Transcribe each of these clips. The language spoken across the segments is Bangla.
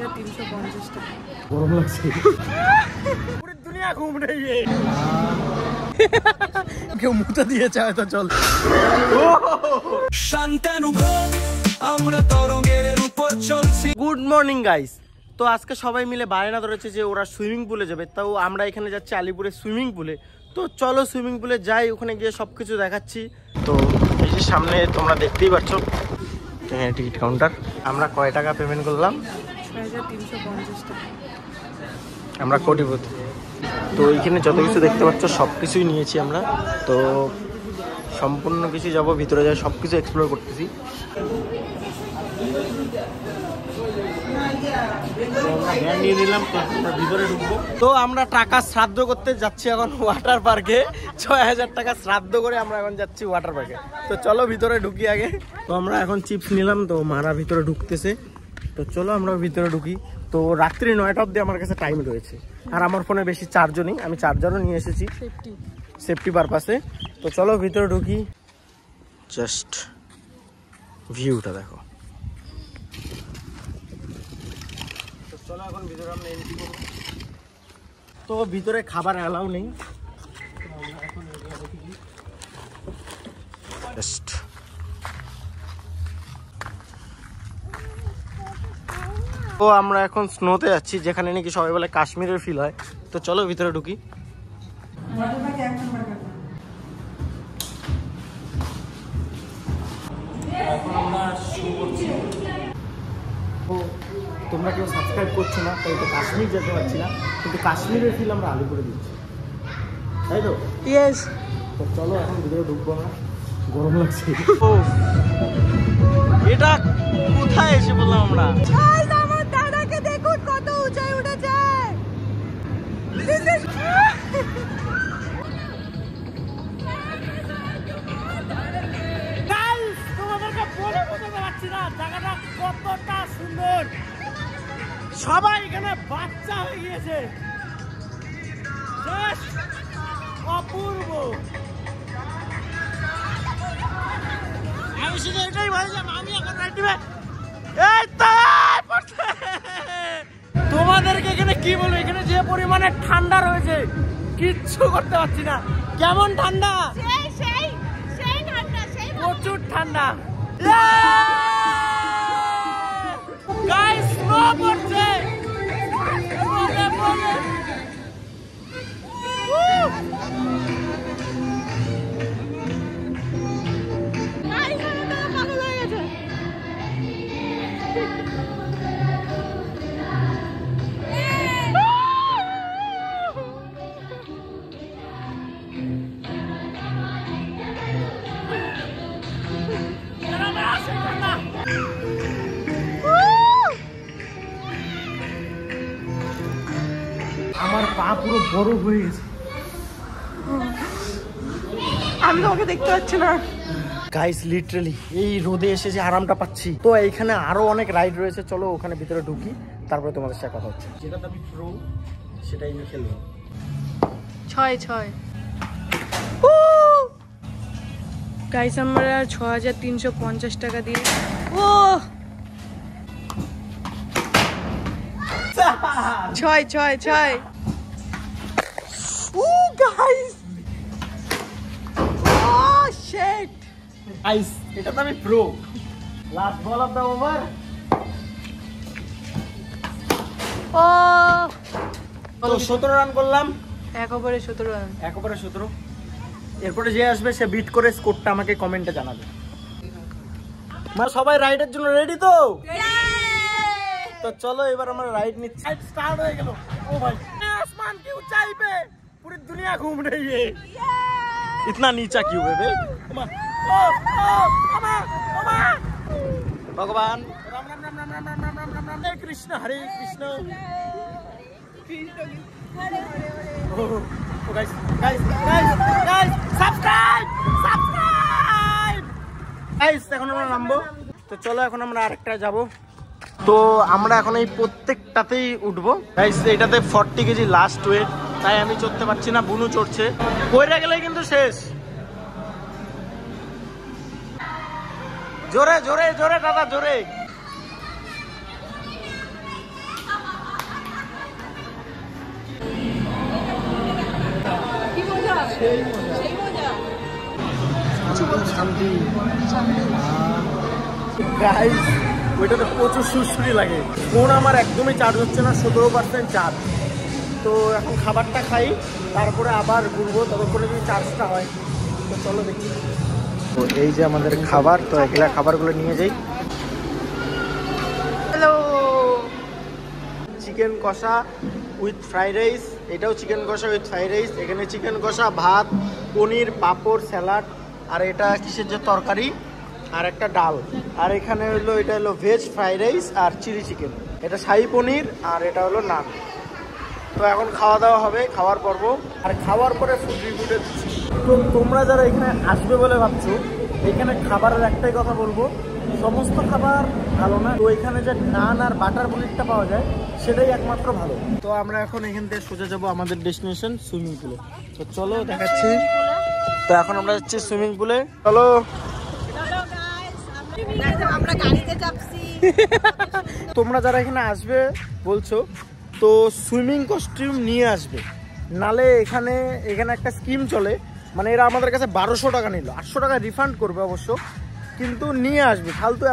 6350 টাকা। গরম লাগছে, পুরো দুনিয়া ঘুম রही है। কেউ মুতা দিয়েছে হয়তো। চল গুড মর্নিং গাইস। তো আজকে সবাই মিলে বায়না ধরেছে যে ওরা সুইমিং পুলে যাবে, তাও আমরা এখানে যাচ্ছি আলিপুরে সুইমিং পুলে। তো চলো সুইমিং পুলে যাই, ওখানে গিয়ে সবকিছু দেখাচ্ছি। তো এই যে সামনে তোমরা দেখতেই পাচ্ছ টিকিট কাউন্টার। আমরা কয় টাকা পেমেন্ট করলাম? 6350 টাকা। আমরা কোটিপতি। তো এইখানে যত কিছু দেখতে পাচ্ছ সব কিছুই নিয়েছি আমরা। তো সম্পূর্ণ কিছু যাবো ভিতরে, যাই সব কিছু এক্সপ্লোর করতেছি। নিয়ে নিলাম, ভিতরে ঢুকবো। তো আমরা টাকা শ্রাদ্ধ করতে যাচ্ছি এখন ওয়াটার পার্কে। 6000 টাকা শ্রাদ্ধ করে আমরা এখন যাচ্ছি ওয়াটার পার্কে। তো চলো ভিতরে ঢুকি আগে। তো আমরা এখন চিপস নিলাম, তো মারা ভিতরে ঢুকতেছে। তো চলো আমরা ভিতরে ঢুকি। তো রাত্রি 9টা অবধি আমার কাছে টাইম রয়েছে, আর আমার ফোনে বেশি চার্জও নেই, আমি চার্জারও নিয়ে এসেছি সেফটি পারপাসে। তো চলো ভিতরে ঢুকি। জাস্ট ভিউটা দেখো। তো চলো এখন ভিতরে আমরা এন্ট্রি করব। তো ভিতরে খাবার অ্যালাউ নেই। জাস্ট তো আমরা এখন স্নোতে যাচ্ছি, যেখানে নাকি সবাই বলে কাশ্মীরের ফিল হয়। তো চলো ভিতরে ঢুকি। এখন আমরা শুরু করছি। তো তোমরা কেউ সাবস্ক্রাইব করছো না, তাই তো কাশ্মীর যেতে পারছি না, কিন্তু কাশ্মীরের ফিল আমরা আলিপুরে দিচ্ছি, তাই তো? ইয়েস। তো চলো এখন ভিতরে ঢুকবো আমরা। গরম লাগছে। এটা কোথায় এসে বললাম আমরা? আমার দাদাকে দেখুন কত উঁচায় উঠেছে। তোমাদেরকে বলে বোঝাতে পারছি না জায়গাটা কতটা সুন্দর। সবাই এখানে বাচ্চা হয়ে গিয়েছে, অপূর্ব। আমি শুধু এটাই ভাবছিলাম, আমি এখন তোমাদেরকে এখানে কি বলবো, এখানে যে পরিমাণে ঠান্ডা রয়েছে কিচ্ছু করতে পারছি না। কেমন ঠান্ডা? প্রচুর ঠান্ডা। গাইস স্নো পড়ছে। আমার পা পুরো বরফ হয়ে গেছে, আমি তোমাকে দেখতে পাচ্ছি না। গাইস লিটারালি এই রোদে এসে যে আরামটা পাচ্ছি। তো এইখানে আরো অনেক রাইড রয়েছে, চলো ওখানে ভিতরে ঢুকি, তারপরে তোমাদের সাথে কথা হচ্ছে। যেটাতে আমি প্রো সেটাই আমি খেলবো। 6 গাইস আমরা 6350 টাকা দিয়ে ও 6 oh guys oh shit guys এটাতে আমি pro. Last ball of the over. ও তো 17 রান করলাম। 1 ওভারে 17 রান। 1 ওভারে 17। এরপরে যে আসবে সে বিট করে স্কোরটা আমাকে কমেন্টে জানাবে। মানে সবাই রাইডের জন্য রেডি তো? তো চলো এবার আমরা রাইড নিচ্ছি। রাইড স্টার্ট হয়ে গেল। ও ভাই आसमान की ऊंचाई पे पूरी दुनिया घूम रही है। इतना नीचा क्यों है बे? भगवान Ram Ram Ram Ram Ram Ram Ram Ram Ram Hare Krishna guys guys guys guys subscribe guys. এখন আমরা নামবো। তো চলো এখন আমরা আরেকটা যাব। তো আমরা এখন এই প্রত্যেকটাতেই উঠবো গাইস। এটাতে 40 কেজি লাস্ট ওয়েট, তাই আমি চড়তে পারছি না, বুনু চড়ছে। পড়ে গেলে কিন্তু শেষ। জোরে জোরে জোরে দাদা জোরে। শান্তি গাইস, ওইটাতে প্রচুর সুশ্রী লাগে। ফোন আমার একদমই চার্জ হচ্ছে না, 17% চার্জ। তো এখন খাবারটা খাই, তারপরে আবার ঘুরবো, ততক্ষণে যদি চার্জটা হয়। তো চলো দেখি। তো এই যে আমাদের খাবার, তো এগুলা খাবারগুলো নিয়ে যাই। হ্যালো, চিকেন কষা উইথ ফ্রাইড রাইস। এটাও চিকেন কষা উইথ ফ্রাইড রাইস। এখানে চিকেন কষা, ভাত, পনির, পাঁপড়, স্যালাড, আর এটা কিসের যে তরকারি, আর একটা ডাল। আর এখানে হলো, এটা হলো ভেজ ফ্রাইড রাইস আর চিলি চিকেন। এটা শাহী পনির, আর এটা হলো নান। তো এখন খাওয়া দাওয়া হবে, খাওয়ার পর্ব। আর খাওয়ার পরে ফুড রিভিউটা দিচ্ছি। তো তোমরা যারা এখানে আসবে বলে ভাবছো, এখানে খাবারের একটাই কথা বলবো, সমস্ত খাবার ভালো না। তো এখানে যে নান আর বাটার পনিরটা পাওয়া যায়, সেটাই একমাত্র ভালো। তো আমরা এখন এখান থেকে সোজা যাবো আমাদের ডেস্টিনেশন সুইমিং পুলে। তো চলো দেখাচ্ছি। তো এখন আমরা যাচ্ছি সুইমিং পুলে, চলো। তোমরা যারা এখানে আসবে বলছো, তো সুইমিং কস্টিউম নিয়ে আসবে, নালে এখানে একটা স্কিম চলে, মানে এরা আমাদের কাছে 1200 টাকা নিল, 800 টাকা রিফান্ড করবে অবশ্য, কিন্তু নিয়ে আসবে। ফালতু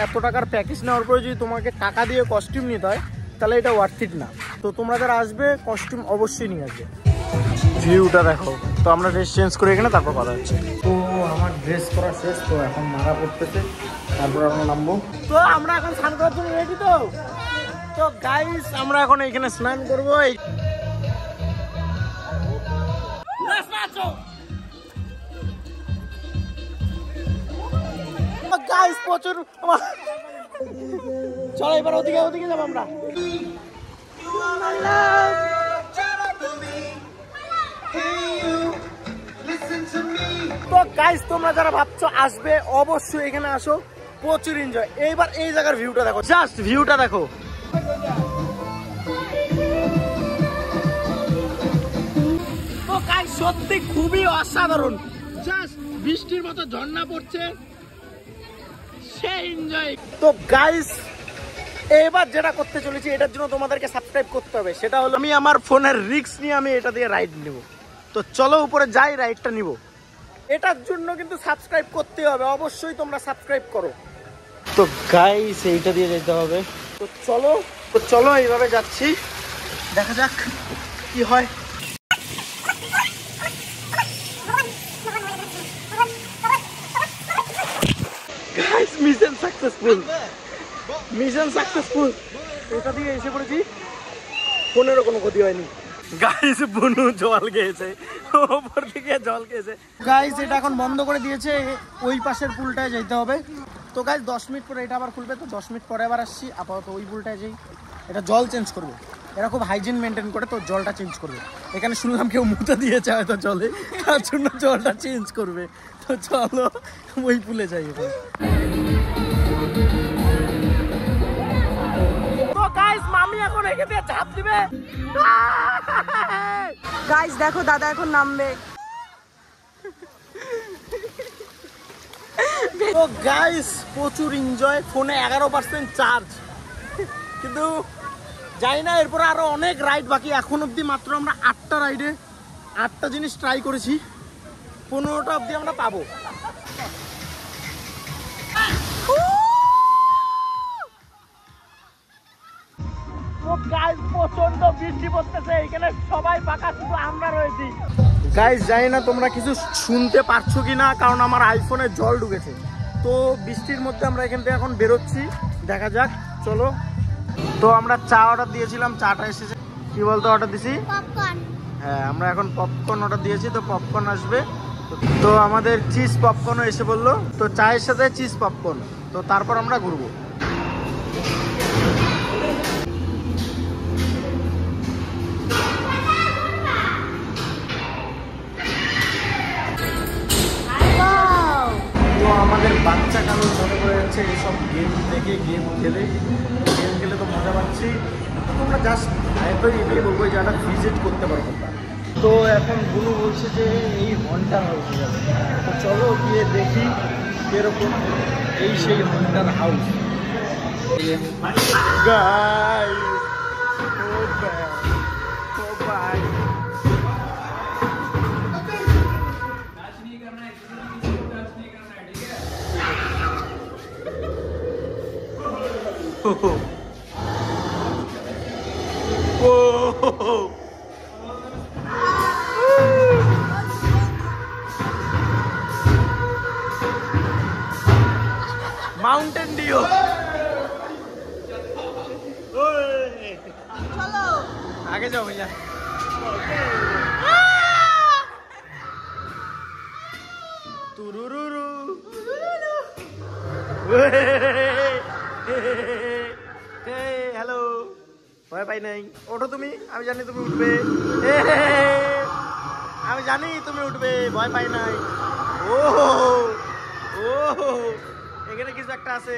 এত টাকার প্যাকেজ নেওয়ার পরে যদি তোমাকে টাকা দিয়ে কস্টিউম নিতে হয়, তাহলে এটা ওয়ার্থ ইট না। তো তোমরা যারা আসবে, কস্টিউম অবশ্যই নিয়ে আসবে। ভিউটা দেখো। তো আমরা ড্রেস চেঞ্জ করে এখানে, তারপর কথা হচ্ছে। তো আমার ড্রেস করা শেষ, তো এখন মারা পড়তেছে, তারপর আমরা নামবো। তো আমরা এখন স্নান করার জন্য রেডি। তো গাইস, আমরা এখন এখানে স্নান করবো। গাইস প্রচুর, চলো এবার ওদিকে যাবো আমরা। তো গাইস, তোমরা যারা ভাবছো আসবে, অবশ্যই এখানে আসো, প্রচুর এনজয়। এইবার এই জায়গার ভিউটা দেখো, জাস্ট ভিউটা দেখো। তো গাইস, সত্যি খুবই অসাধারণ, জাস্ট বৃষ্টির মতো ঝর্ণা পড়ছে, সেই এনজয়। তো গাইস, এবার যেটা করতে চলেছি, এটার জন্য তোমাদেরকে সাবস্ক্রাইব করতে হবে। সেটা হলো, আমি আমার ফোনের রিস্ক নিয়ে আমি এটা দিয়ে রাইড নেব। তো চলো উপরে যাই, রাইডটা নিব। এটার জন্য কিন্তু সাবস্ক্রাইব করতে হবে, অবশ্যই তোমরা সাবস্ক্রাইব করো। তো গাইস, এইটা দিয়ে যেতে হবে। তো চলো এইভাবে যাচ্ছি, দেখা যাক কি হয়। Guys, mission successful. এটা দিয়ে এসে পড়েছি, ফোনেরও কোনো ক্ষতি হয়নি। গাইস, বুনু জল খেয়েছে, ওপর থেকে জল খেয়েছে। গাইস, এটা এখন বন্ধ করে দিয়েছে, ওই পাশের পুলটায় যেতে হবে। তো গাইস, 10 মিনিট পরে এটা আবার খুলবে, তো 10 মিনিট পরে আবার আসছি। আপাতত ওই পুলটায় যাই, এটা জল চেঞ্জ করবে। এরা খুব হাইজিন মেনটেন করে, তো জলটা চেঞ্জ করবে। এখানে শুনলাম কেউ মুতে দিয়েছে হয়তো জলে, তার জন্য জলটা চেঞ্জ করবে। তো চলো ওই পুলে যাই। তো গাইস, মামি এখন এখান থেকে ঝাঁপ দিবে। গাইস দেখো, দাদা এখন নামবে। তো গাইস, প্রচুর এনজয়। ফোনে 11% চার্জ, কিন্তু জানি না, এরপর আরো অনেক রাইড বাকি। এখন অব্দি মাত্র আমরা 8টা রাইডে 8টা জিনিস ট্রাই করেছি, 15টা অব্দি আমরা পাবো। প্রচন্ড বৃষ্টি পড়তেছে, এখানে সবাই ফাঁকা, শুধু আমরা রয়েছি। গাইস, জানি না তোমরা কিছু শুনতে পারছো কিনা, কারণ আমার আইফোনে জল ঢুকেছে। তো বৃষ্টির মধ্যে আমরা এখান থেকে এখন বেরোচ্ছি, দেখা যাক। চলো। তো আমরা চা অর্ডার দিয়েছিলাম, চাটা এসেছে। কি বলতো অর্ডার দিছি? পপকর্ন। হ্যাঁ, আমরা এখন পপকর্ন অর্ডার দিয়েছি, তো পপকর্ন আসবে। তো আমাদের চিজ পপকর্নও এসে বললো, তো চায়ের সাথে চিজ পপকর্ন। তো তারপর আমরা ঘুরবো। তো আমাদের বাচ্চা কালো মনে করে যাচ্ছে এইসব গেম থেকে, গেম খেলে তো মজা পাচ্ছি। তোমরা জাস্ট এটাই বলবো যে একটা ভিজিট করতে পারবো। তো এখন বুনু বলছে যে এই হন্টার হাউস যাবে, তো চলো গিয়ে দেখি এরকম। এই সেই হন্টার হাউস। माउंटेन डियो चलो आगे जाओ भैया तुरुरुरु हेलो ভয় পাই নাই ওঠো তুমি আমি জানি তুমি উঠবে আমি জানি তুমি উঠবে ভয় পাই নাই ও ও এখানে কিছু একটা আছে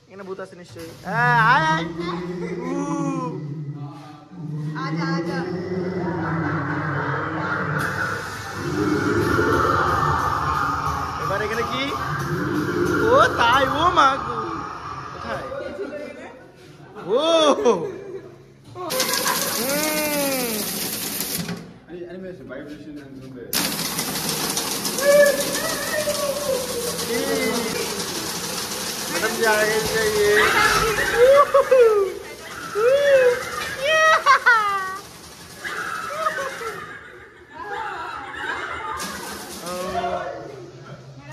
এখানে ভূত আছে নিশ্চয়ই হ্যাঁ আয় আয় आजा आजा এবার এখানে কি ও তাই ও মা গো কোথায় ও Animation, vibration and so there. Madam जा रहे चाहिए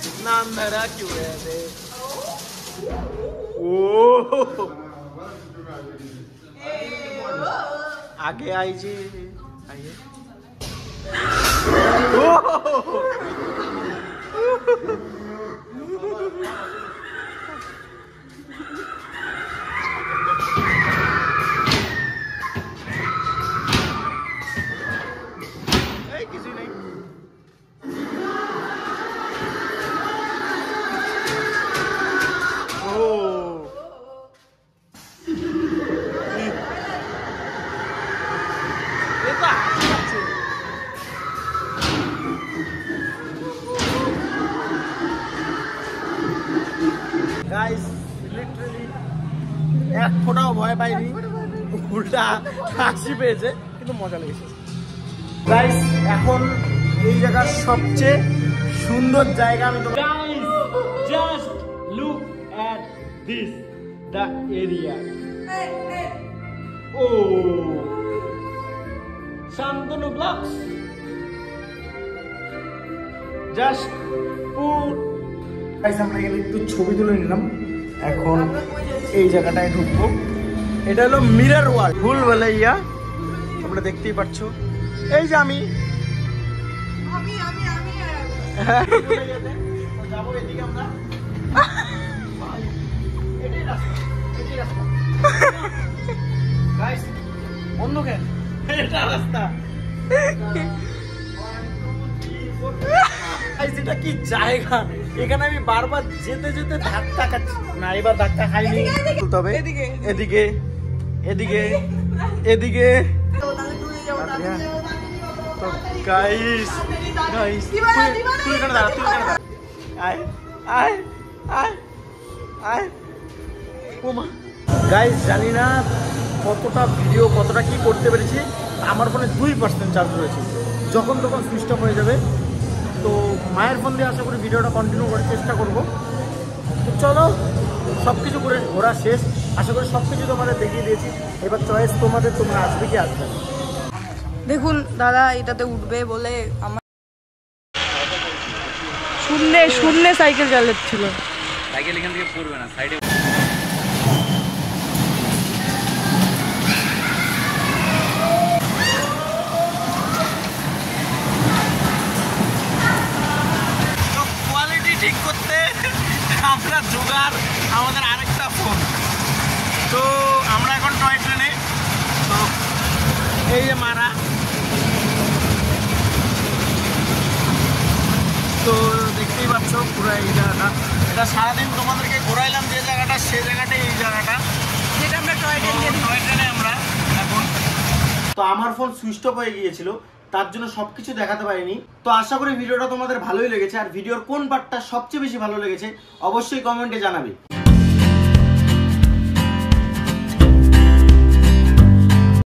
इतना अंधेरा क्यों है रे ओ आगे आई जी आइए किसी नहीं ये तो गाइस लिटरली এক ফোঁটাও ভয় পাইনি উল্টা হাসি পেয়েছে কিন্তু মজা লেগেছে গাইস এখন এই জায়গার সবচেয়ে সুন্দর জায়গা আমি তোমাকে guys just look at this the area ও শান্তনু ব্লকস জাস্ট গাইস আমরা এখানে একটু ছবি তুলে নিলাম এখন এই জায়গাটায় ঢুকবো এটা হলো মিরর ওয়াল ভুল ভালাইয়া তোমরা দেখতেই পাচ্ছ এই যে আমি যাবো এদিকে আমরা এটাই রাস্তা গাইস অন্য কেন এটা রাস্তা এটা কি জায়গা এখানে আমি বারবার যেতে যেতে ধাক্কা খাচ্ছি না এবার ধাক্কা খাইনি তবে এদিকে এদিকে এদিকে এদিকে তো গাইস গাইস তুই এখানে দাঁড়া তুই এখানে দাঁড়া আয় আয় আয় আয় ওমা গাইস জানি না কতটা ভিডিও কতটা কি করতে পেরেছি আমার ফোনে 2% চার্জ রয়েছে যখন তখন সুইচ অফ হয়ে যাবে তো মায়ের ফোন দিয়ে আশা করি ভিডিওটা কন্টিনিউ করার চেষ্টা করব তো চলো সব কিছু করে ঘোরা শেষ আশা করি সব কিছু তোমাদের দেখিয়ে দিয়েছি এবার চয়েস তোমাদের তোমরা আসবে কি আসবে দেখুন দাদা এটাতে উঠবে বলে আমার শূন্যে সাইকেল চালাচ্ছিল সাইকেল এখান থেকে পড়বে না সাইডে ঠিক করতে আমরা জোগাড় আমাদের আরেকটা ফোন তো আমরা এখন টয় ট্রেনে তো এই যে মারা তো দেখতেই পাচ্ছ পুরো এই জায়গাটা এটা সারাদিন তোমাদেরকে ঘোরাইলাম যে জায়গাটা সে জায়গাটাই এই জায়গাটা যেটা আমরা টয় ট্রেনে আমরা এখন তো আমার ফোন সুইচ অফ হয়ে গিয়েছিল তার জন্য সবকিছু দেখাতে পারিনি তো আশা করি ভিডিওটা তোমাদের ভালোই লেগেছে আর ভিডিওর কোন পার্টটা সবচেয়ে বেশি ভালো লেগেছে অবশ্যই কমেন্টে জানাবে